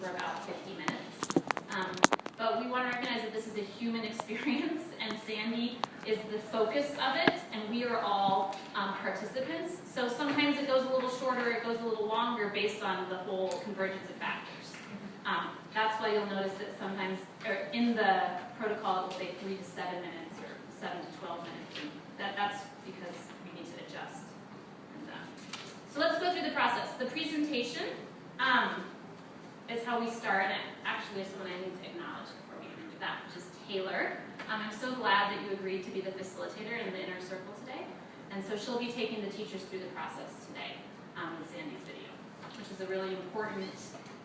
for about 50 minutes. But we want to recognize that this is a human experience, and Sandy is the focus of it, and we are all participants. So sometimes it goes a little shorter, it goes a little longer based on the whole convergence of factors. That's why you'll notice that sometimes, or in the protocol, it will say 3 to 7 minutes or 7 to 12 minutes. And that's because we need to adjust. So let's go through the process. The presentation is how we start. And actually, there's someone I need to acknowledge before we even do that, which is Taylor. I'm so glad that you agreed to be the facilitator in the inner circle today. And so she'll be taking the teachers through the process today with Sandy's video, which is a really important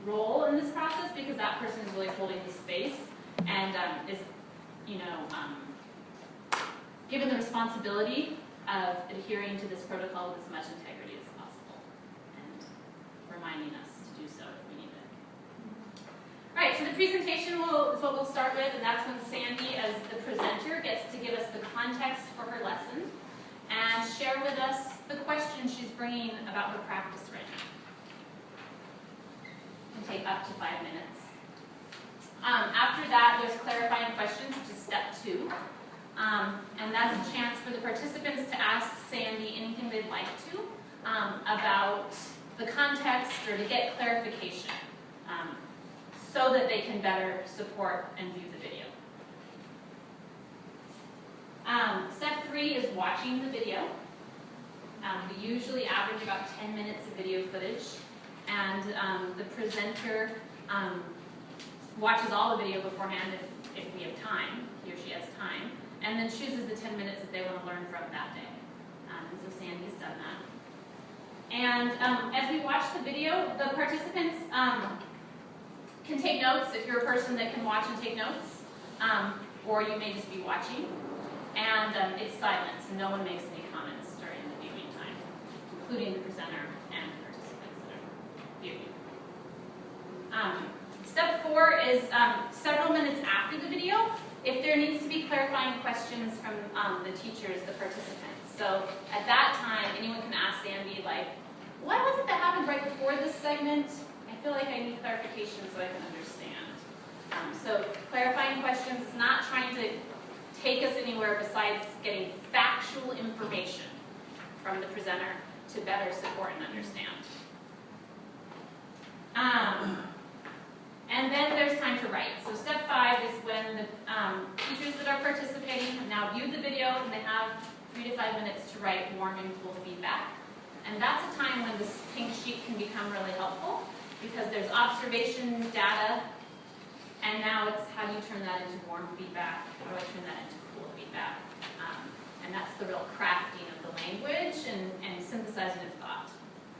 role in this process because that person is really holding the space and is, given the responsibility of adhering to this protocol with as much integrity as possible and reminding us to do so if we need it. All right, so the presentation is what we'll start with, and that's when Sandy, as the presenter, gets to give us the context for her lesson and share with us the questions she's bringing about her practice right now. It'll take up to 5 minutes. After that, there's clarifying questions, which is step 2. And that's a chance for the participants to ask Sandy anything they'd like to about the context or to get clarification so that they can better support and view the video. Step 3 is watching the video. We usually average about 10 minutes of video footage, and the presenter watches all the video beforehand if we have time, he or she has time, and then chooses the 10 minutes that they want to learn from that day. And so Sandy's done that. And as we watch the video, the participants can take notes if you're a person that can watch and take notes, or you may just be watching. And it's silent, so no one makes any comments during the viewing time, including the presenter and the participants that are viewing. Step 4 is several minutes after the video, if there needs to be clarifying questions from the teachers, the participants. So at that time, anyone can ask Sandy, like, what was it that happened right before this segment? I feel like I need clarification so I can understand. So clarifying questions is not trying to take us anywhere besides getting factual information from the presenter to better support and understand. And then there's time to write. So step 5 is when the teachers that are participating have now viewed the video and they have 3 to 5 minutes to write warm and cool feedback. And that's a time when this pink sheet can become really helpful because there's observation data, and now it's how do you turn that into warm feedback? How do I turn that into cool feedback? And that's the real crafting of the language and synthesizing of thought.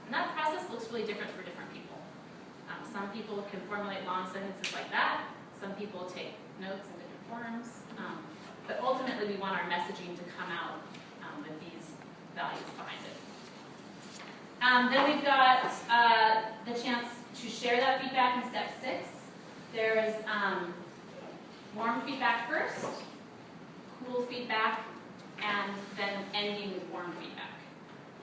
And that process looks really different for different people. Some people can formulate long sentences like that. Some people take notes in different forms. But ultimately, we want our messaging to come out with these values behind it. Then we've got the chance to share that feedback in step 6. There is warm feedback first, cool feedback, and then ending with warm feedback.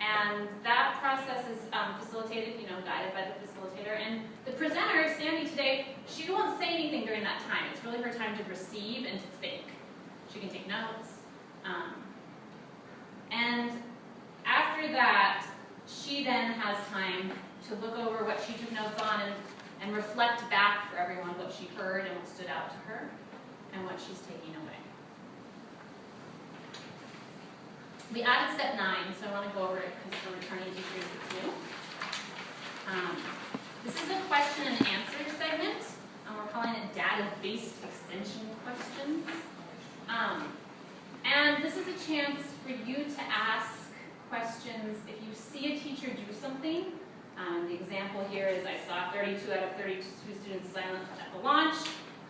And that process is facilitated, guided by the facilitator. And the presenter, Sandy, today, she won't say anything during that time. It's really her time to receive and to think. She can take notes. And after that, she then has time to look over what she took notes on and reflect back for everyone what she heard and what stood out to her and what she's taking away. We added step 9, so I want to go over it because for returning teachers it's new. This is a question and answer segment. We're calling it data-based extension questions. And this is a chance for you to ask questions if you see a teacher do something. The example here is I saw 32 out of 32 students silent at the launch.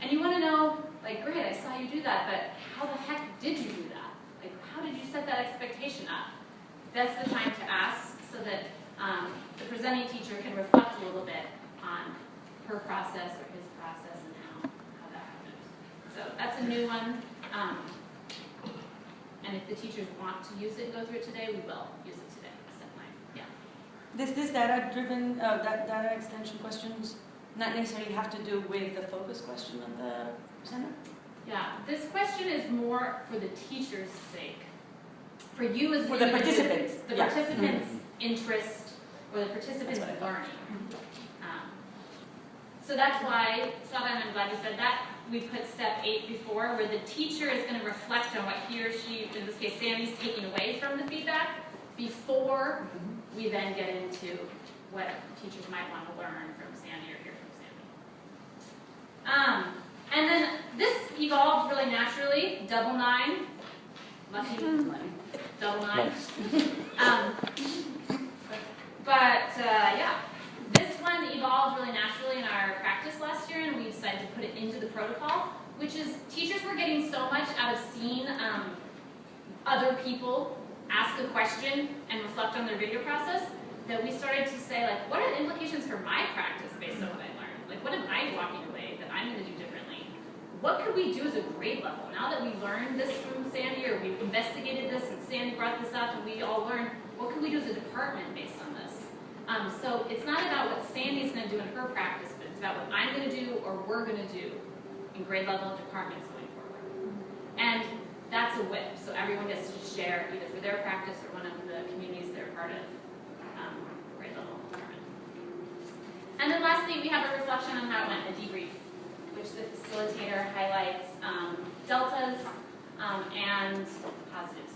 And you want to know, like, great, I saw you do that, but how the heck did you do that? Like, how did you set that expectation up? That's the time to ask so that the presenting teacher can reflect a little bit on her process or his process and how that happened. So that's a new one. And if the teachers want to use it and go through it today, we will use it today. Step 9. Yeah. This data-driven, data extension questions, not necessarily have to do with the focus question of the presenter? Yeah, this question is more for the teacher's sake. For you as For the individual, participants. the Yeah. participants' interest or the participants' That's what I thought. learning. So that's why, Saba, and I'm glad you said that, we put step 8 before, where the teacher is going to reflect on what he or she, in this case Sandy's, taking away from the feedback before we then get into what teachers might want to learn from Sandy or hear from Sandy. And then this evolved really naturally, double 9, lucky, double 9. Yeah. This one evolved really naturally in our practice last year, and we decided to put it into the protocol, which is teachers were getting so much out of seeing other people ask a question and reflect on their video process that we started to say, like, what are the implications for my practice based on what I learned? Like, what am I walking away that I'm going to do differently? What could we do as a grade level? Now that we learned this from Sandy, or we've investigated this and Sandy brought this up and we all learned, what can we do as a department based on this? So it's not about what Sandy's going to do in her practice, but it's about what I'm going to do or we're going to do in grade level departments going forward. And that's a whip, so everyone gets to share either for their practice or one of the communities they're part of, grade level department. And then lastly, we have a reflection on how it went, a debrief, which the facilitator highlights deltas and positives.